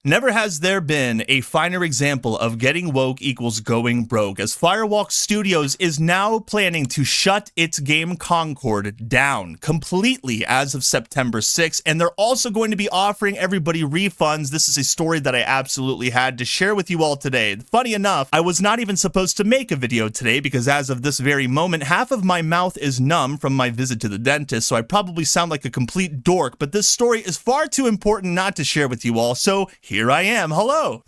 Never has there been a finer example of getting woke equals going broke, as Firewalk Studios is now planning to shut its game Concord down completely as of September 6th, and they're also going to be offering everybody refunds. This is a story that I absolutely had to share with you all today. Funny enough, I was not even supposed to make a video today because as of this very moment, half of my mouth is numb from my visit to the dentist, so I probably sound like a complete dork, but this story is far too important not to share with you all, so here I am. Hello.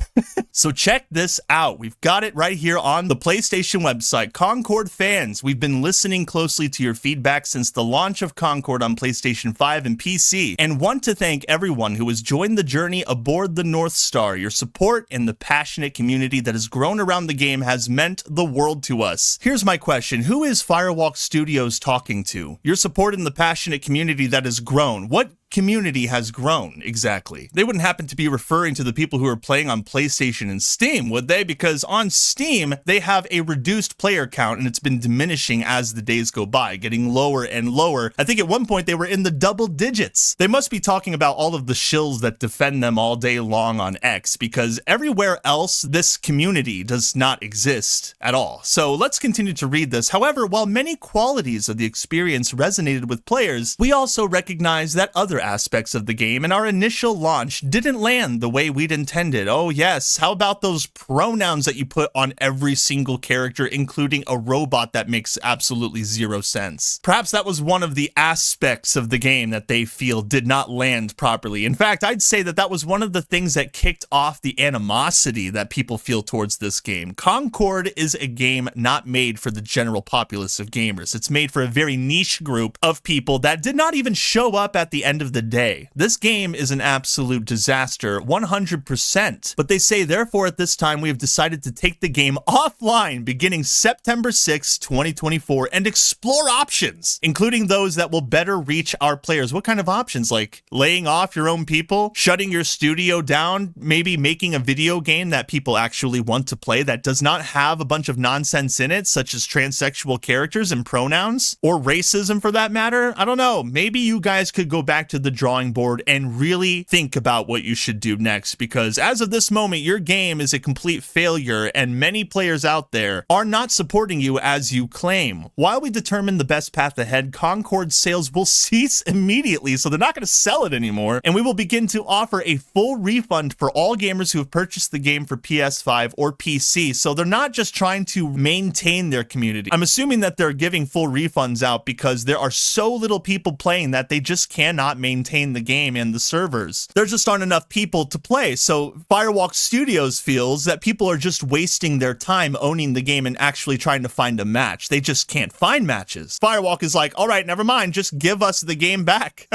So check this out. We've got it right here on the PlayStation website. Concord fans, we've been listening closely to your feedback since the launch of Concord on PlayStation 5 and PC, and want to thank everyone who has joined the journey aboard the North Star. Your support and the passionate community that has grown around the game has meant the world to us. Here's my question. Who is Firewalk Studios talking to? Your support and the passionate community that has grown. What community has grown exactly? They wouldn't happen to be referring to the people who are playing on PlayStation and Steam, would they? Because on Steam, they have a reduced player count and it's been diminishing as the days go by, getting lower and lower. I think at one point they were in the double digits. They must be talking about all of the shills that defend them all day long on X, because everywhere else, this community does not exist at all. So let's continue to read this. However, while many qualities of the experience resonated with players, we also recognize that other aspects of the game and our initial launch didn't land the way we'd intended. Oh yes, how about those pronouns that you put on every single character, including a robot that makes absolutely zero sense? Perhaps that was one of the aspects of the game that they feel did not land properly. In fact, I'd say that that was one of the things that kicked off the animosity that people feel towards this game. Concord is a game not made for the general populace of gamers. It's made for a very niche group of people that did not even show up at the end of the day. This game is an absolute disaster, 100%. But they say, therefore, at this time, we have decided to take the game offline beginning September 6, 2024, and explore options, including those that will better reach our players. What kind of options? Like laying off your own people, shutting your studio down, maybe making a video game that people actually want to play that does not have a bunch of nonsense in it, such as transsexual characters and pronouns, or racism for that matter? I don't know. Maybe you guys could go back to the drawing board and really think about what you should do next, because as of this moment, your game is a complete failure and many players out there are not supporting you as you claim. While we determine the best path ahead, Concord sales will cease immediately, so they're not going to sell it anymore, and we will begin to offer a full refund for all gamers who have purchased the game for PS5 or PC. So they're not just trying to maintain their community. I'm assuming that they're giving full refunds out because there are so little people playing that they just cannot maintain the game and the servers. There just aren't enough people to play. So Firewalk Studios feels that people are just wasting their time owning the game and actually trying to find a match. They just can't find matches. Firewalk is like, all right, never mind, just give us the game back.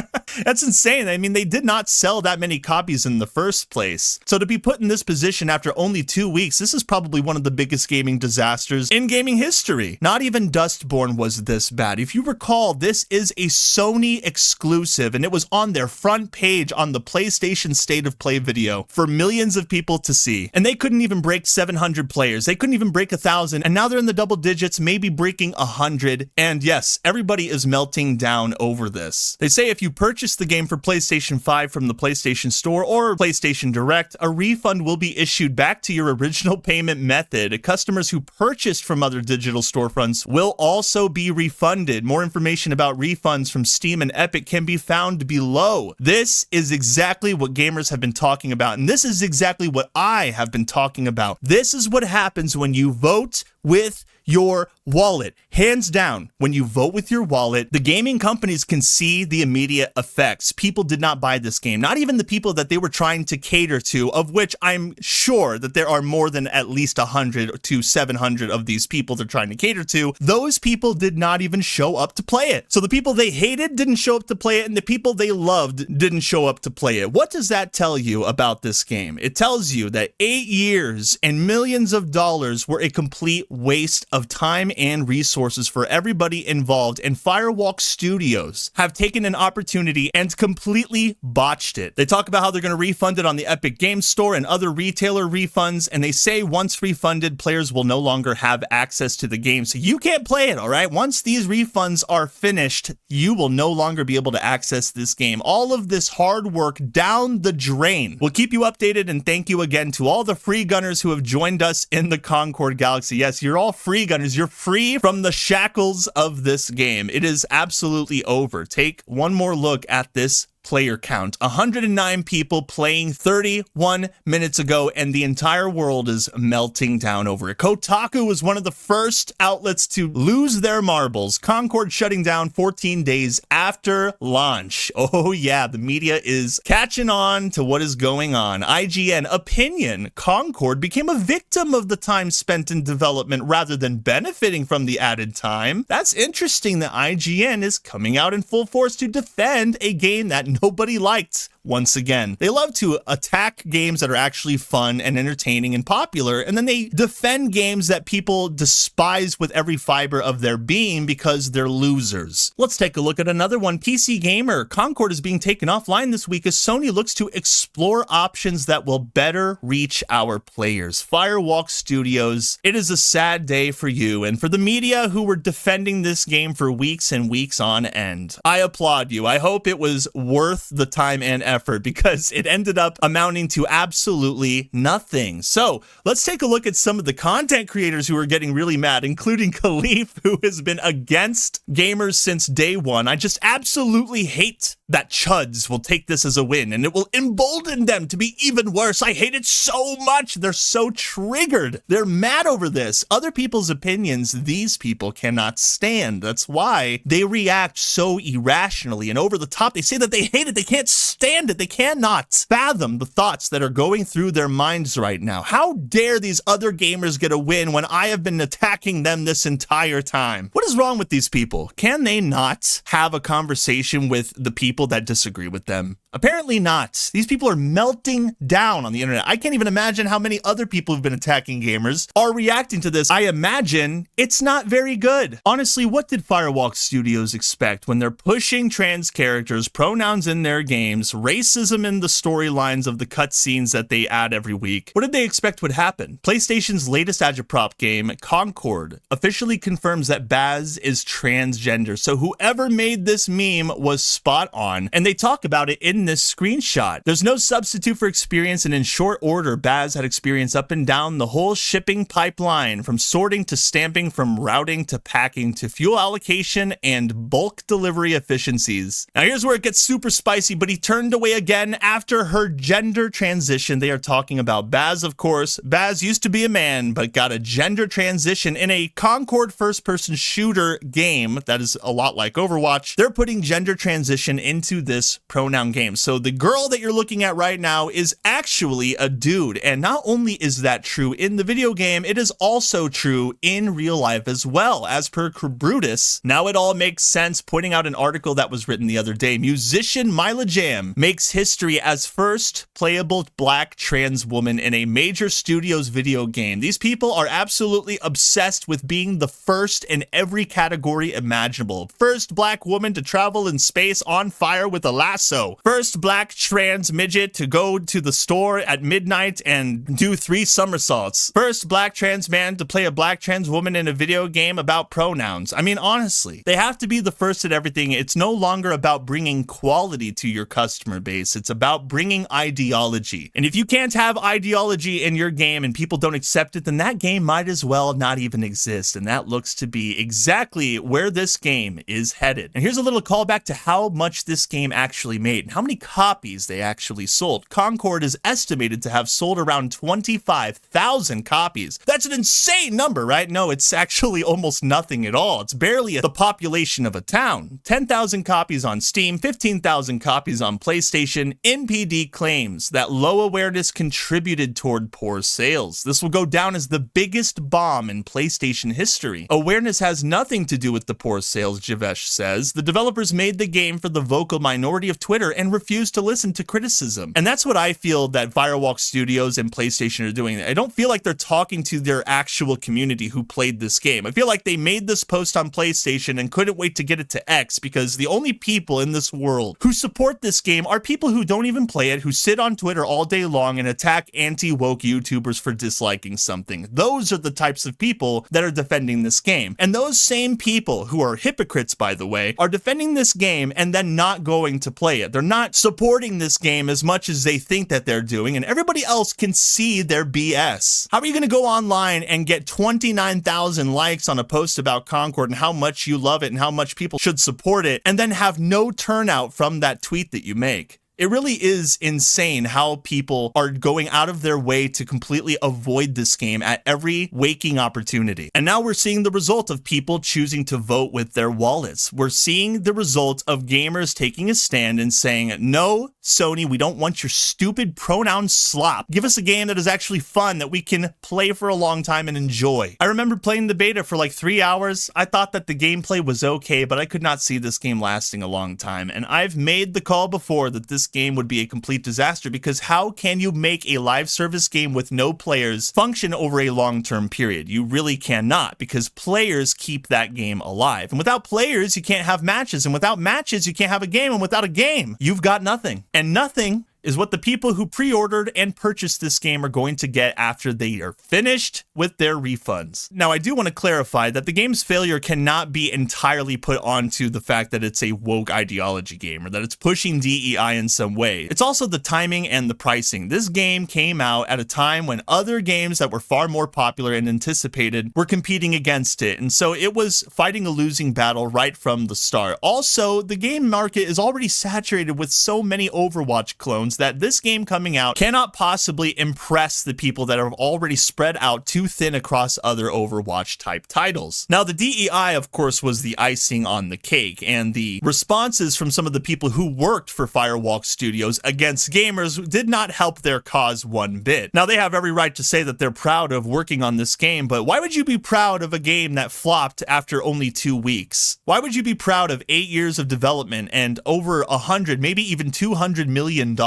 That's insane. I mean, they did not sell that many copies in the first place. So to be put in this position after only 2 weeks, this is probably one of the biggest gaming disasters in gaming history. Not even Dustborn was this bad. If you recall, this is a Sony exclusive, and it was on their front page on the PlayStation State of Play video for millions of people to see. And they couldn't even break 700 players. They couldn't even break 1,000. And now they're in the double digits, maybe breaking 100. And yes, everybody is melting down over this. They say if you purchase the game for PlayStation 5 from the PlayStation Store or PlayStation Direct, a refund will be issued back to your original payment method. Customers who purchased from other digital storefronts will also be refunded. More information about refunds from Steam and Epic can be found below. This is exactly what gamers have been talking about, and this is exactly what I have been talking about. This is what happens when you vote with your wallet. Hands down, when you vote with your wallet, the gaming companies can see the immediate effects. People did not buy this game. Not even the people that they were trying to cater to, of which I'm sure that there are more than at least 100 to 700 of these people they're trying to cater to. Those people did not even show up to play it. So the people they hated didn't show up to play it, and the people they loved didn't show up to play it. What does that tell you about this game? It tells you that 8 years and millions of dollars were a complete waste of time and resources for everybody involved, and Firewalk Studios have taken an opportunity and completely botched it. They talk about how they're going to refund it on the Epic Games Store and other retailer refunds, and they say once refunded, players will no longer have access to the game, so you can't play it, all right? Once these refunds are finished, you will no longer be able to access this game. All of this hard work down the drain. We'll keep you updated, and thank you again to all the free gunners who have joined us in the Concord Galaxy. Yes, you're all free gunners. You're free from the shackles of this game. It is absolutely over. Take one more look at this player count. 109 people playing 31 minutes ago, and the entire world is melting down over it. Kotaku was one of the first outlets to lose their marbles. Concord shutting down 14 days after launch. Oh yeah, the media is catching on to what is going on. IGN opinion, Concord became a victim of the time spent in development rather than benefiting from the added time. That's interesting that IGN is coming out in full force to defend a game that nobody liked. Once again, they love to attack games that are actually fun and entertaining and popular, and then they defend games that people despise with every fiber of their being because they're losers. Let's take a look at another one. PC Gamer, Concord is being taken offline this week as Sony looks to explore options that will better reach our players. Firewalk Studios, it is a sad day for you and for the media who were defending this game for weeks and weeks on end. I applaud you. I hope it was worth the time and effort, because it ended up amounting to absolutely nothing. So let's take a look at some of the content creators who are getting really mad, including Khalif, who has been against gamers since day one. I just absolutely hate that chuds will take this as a win, and it will embolden them to be even worse. I hate it so much. They're so triggered. They're mad over this. Other people's opinions, these people cannot stand. That's why they react so irrationally and over the top. They say that they hate it. They can't stand it. They cannot fathom the thoughts that are going through their minds right now. How dare these other gamers get a win when I have been attacking them this entire time? What is wrong with these people? Can they not have a conversation with the people that disagree with them? Apparently not. These people are melting down on the internet. I can't even imagine how many other people who've been attacking gamers are reacting to this. I imagine it's not very good. Honestly, what did Firewalk Studios expect when they're pushing trans characters, pronouns in their games, racism in the storylines of the cutscenes that they add every week? What did they expect would happen? PlayStation's latest agitprop game, Concord, officially confirms that Baz is transgender. So whoever made this meme was spot on, and they talk about it in this screenshot. There's no substitute for experience, and in short order, Baz had experience up and down the whole shipping pipeline, from sorting to stamping, from routing to packing to fuel allocation and bulk delivery efficiencies. Now here's where it gets super spicy, but he turned away again after her gender transition. They are talking about Baz, of course. Baz used to be a man, but got a gender transition in a Concord first-person shooter game that is a lot like Overwatch. They're putting gender transition into this pronoun game. So the girl that you're looking at right now is actually a dude. And not only is that true in the video game, it is also true in real life as well. As per Brutus, now it all makes sense, pointing out an article that was written the other day. Musician Mila Jam makes history as first playable black trans woman in a major studio's video game. These people are absolutely obsessed with being the first in every category imaginable. First black woman to travel in space on fire with a lasso. First black trans midget to go to the store at midnight and do 3 somersaults. First black trans man to play a black trans woman in a video game about pronouns. I mean, honestly, they have to be the first at everything. It's no longer about bringing quality to your customer base. It's about bringing ideology. And if you can't have ideology in your game and people don't accept it, then that game might as well not even exist. And that looks to be exactly where this game is headed. And here's a little callback to how much this game actually made and how many copies they actually sold. Concord is estimated to have sold around 25,000 copies. That's an insane number, right? No, it's actually almost nothing at all. It's barely the population of a town. 10,000 copies on Steam, 15,000 copies on PlayStation. NPD claims that low awareness contributed toward poor sales. This will go down as the biggest bomb in PlayStation history. Awareness has nothing to do with the poor sales, Javesh says. The developers made the game for the vocal minority of Twitter and refuse to listen to criticism. And that's what I feel that Firewalk Studios and PlayStation are doing. I don't feel like they're talking to their actual community who played this game. I feel like they made this post on PlayStation and couldn't wait to get it to X, because the only people in this world who support this game are people who don't even play it, who sit on Twitter all day long and attack anti-woke YouTubers for disliking something. Those are the types of people that are defending this game. And those same people, who are hypocrites by the way, are defending this game and then not going to play it. They're not supporting this game as much as they think that they're doing, and everybody else can see their BS. How are you going to go online and get 29,000 likes on a post about Concord and how much you love it and how much people should support it, and then have no turnout from that tweet that you make? It really is insane how people are going out of their way to completely avoid this game at every waking opportunity. And now we're seeing the result of people choosing to vote with their wallets. We're seeing the result of gamers taking a stand and saying, no, Sony, we don't want your stupid pronoun slop. Give us a game that is actually fun, that we can play for a long time and enjoy. I remember playing the beta for like 3 hours. I thought that the gameplay was okay, but I could not see this game lasting a long time. And I've made the call before that this game would be a complete disaster, because how can you make a live service game with no players function over a long-term period? You really cannot, because players keep that game alive. And without players, you can't have matches. And without matches, you can't have a game. And without a game, you've got nothing. And nothing is what the people who pre-ordered and purchased this game are going to get after they are finished with their refunds. Now, I do want to clarify that the game's failure cannot be entirely put onto the fact that it's a woke ideology game or that it's pushing DEI in some way. It's also the timing and the pricing. This game came out at a time when other games that were far more popular and anticipated were competing against it, and so it was fighting a losing battle right from the start. Also, the game market is already saturated with so many Overwatch clones that this game coming out cannot possibly impress the people that are already spread out too thin across other Overwatch type titles. Now, the DEI, of course, was the icing on the cake, and the responses from some of the people who worked for Firewalk Studios against gamers did not help their cause one bit. Now, they have every right to say that they're proud of working on this game, but why would you be proud of a game that flopped after only 2 weeks? Why would you be proud of 8 years of development and over 100, maybe even $200 million,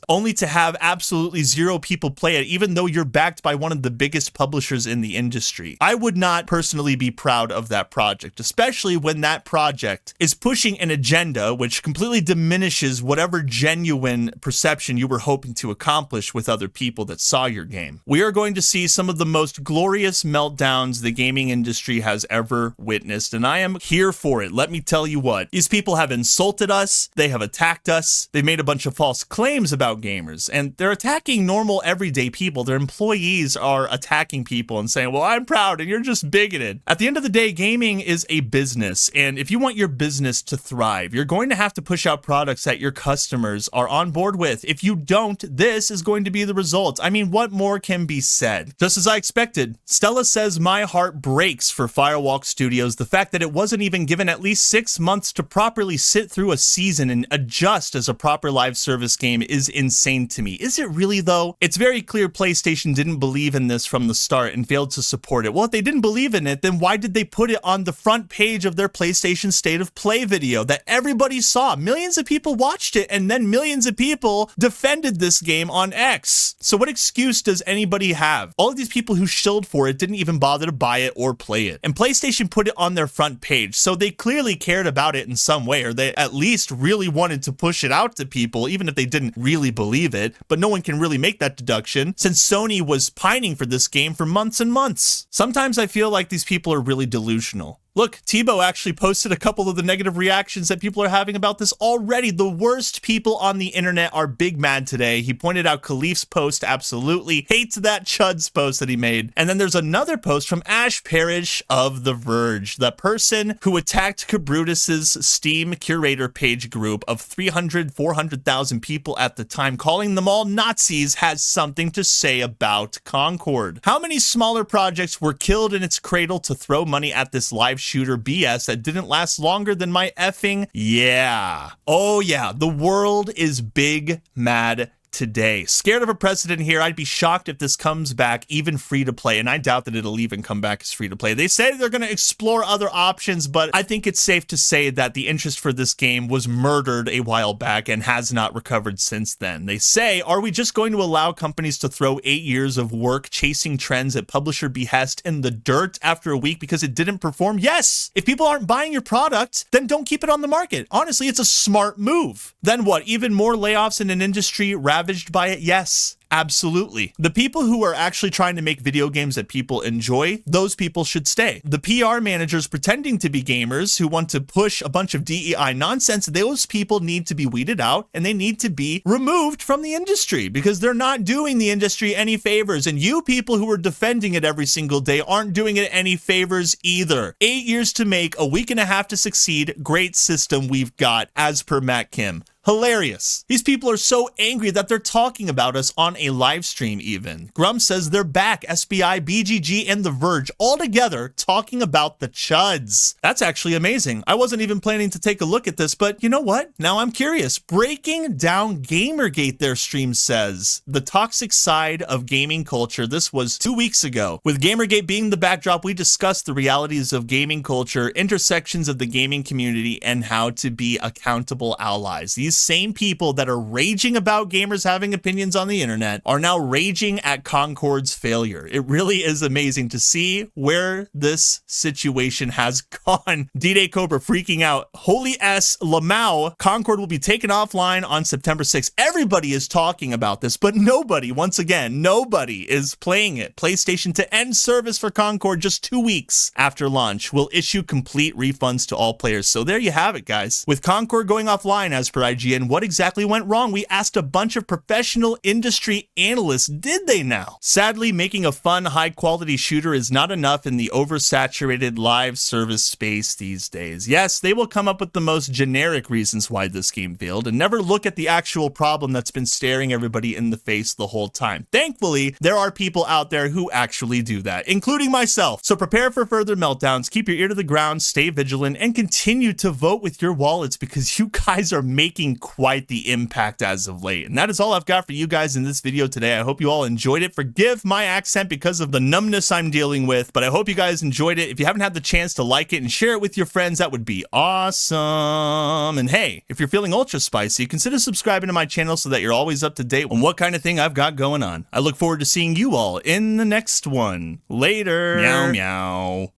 only to have absolutely zero people play it, even though you're backed by one of the biggest publishers in the industry? I would not personally be proud of that project, especially when that project is pushing an agenda which completely diminishes whatever genuine perception you were hoping to accomplish with other people that saw your game. We are going to see some of the most glorious meltdowns the gaming industry has ever witnessed, and I am here for it. Let me tell you what. These people have insulted us, they have attacked us, they made a bunch of false claims about gamers, and they're attacking normal everyday people. Their employees are attacking people and saying, well, I'm proud and you're just bigoted. At the end of the day, gaming is a business, and if you want your business to thrive, you're going to have to push out products that your customers are on board with. If you don't, this is going to be the result. I mean, what more can be said? Just as I expected, Stella says my heart breaks for Firewalk Studios. The fact that it wasn't even given at least 6 months to properly sit through a season and adjust as a proper live service game is insane to me. Is it really though? It's very clear PlayStation didn't believe in this from the start and failed to support it. Well, if they didn't believe in it, then why did they put it on the front page of their PlayStation State of Play video that everybody saw? Millions of people watched it, and then millions of people defended this game on X. So what excuse does anybody have? All of these people who shilled for it didn't even bother to buy it or play it. And PlayStation put it on their front page, so they clearly cared about it in some way, or they at least really wanted to push it out to people, even if they didn't really believe it. But no one can really make that deduction, since Sony was pining for this game for months and months. Sometimes I feel like these people are really delusional. Look, Tebow actually posted a couple of the negative reactions that people are having about this already. The worst people on the internet are big mad today. He pointed out Khalif's post, absolutely hates that Chud's post that he made. And then there's another post from Ash Parrish of The Verge, the person who attacked Kabrutus's Steam curator page group of 400,000 people at the time, calling them all Nazis, has something to say about Concord. How many smaller projects were killed in its cradle to throw money at this live shooter BS that didn't last longer than my effing yeah. Oh yeah, the world is big mad today. Scared of a precedent here. I'd be shocked if this comes back even free to play, and I doubt that it'll even come back as free to play. They say they're going to explore other options, but I think it's safe to say that the interest for this game was murdered a while back and has not recovered since then. They say, are we just going to allow companies to throw 8 years of work chasing trends at publisher behest in the dirt after a week because it didn't perform? Yes! If people aren't buying your product, then don't keep it on the market. Honestly, it's a smart move. Then what? Even more layoffs in an industry ravaged by it? Yes. Absolutely. The people who are actually trying to make video games that people enjoy, those people should stay. The PR managers pretending to be gamers who want to push a bunch of DEI nonsense, those people need to be weeded out and they need to be removed from the industry because they're not doing the industry any favors. And you people who are defending it every single day aren't doing it any favors either. 8 years to make, a week and a half to succeed. Great system we've got, as per Matt Kim. Hilarious. These people are so angry that they're talking about us on a live stream even. Grum says they're back. SBI, BGG, and The Verge all together talking about the chuds. That's actually amazing. I wasn't even planning to take a look at this, but you know what? Now I'm curious. Breaking down Gamergate, their stream says. The toxic side of gaming culture. This was 2 weeks ago. With Gamergate being the backdrop, we discussed the realities of gaming culture, intersections of the gaming community, and how to be accountable allies. These same people that are raging about gamers having opinions on the internet are now raging at Concord's failure. It really is amazing to see where this situation has gone. D-Day Cobra freaking out. Holy S. Lamau. Concord will be taken offline on September 6th. Everybody is talking about this, but nobody, once again, nobody is playing it. PlayStation to end service for Concord just 2 weeks after launch will issue complete refunds to all players. So there you have it, guys. With Concord going offline as per IGN, what exactly went wrong? We asked a bunch of professional industry analysts, did they now? Sadly, making a fun, high-quality shooter is not enough in the oversaturated live service space these days. Yes, they will come up with the most generic reasons why this game failed and never look at the actual problem that's been staring everybody in the face the whole time. Thankfully, there are people out there who actually do that, including myself. So prepare for further meltdowns, keep your ear to the ground, stay vigilant, and continue to vote with your wallets because you guys are making quite the impact as of late. And that is all I've got for you guys in this video today. I hope you all enjoyed it. Forgive my accent because of the numbness I'm dealing with, but I hope you guys enjoyed it. If you haven't had the chance to like it and share it with your friends, that would be awesome. And hey, if you're feeling ultra spicy, consider subscribing to my channel so that you're always up to date on what kind of thing I've got going on. I look forward to seeing you all in the next one. Later. Meow meow.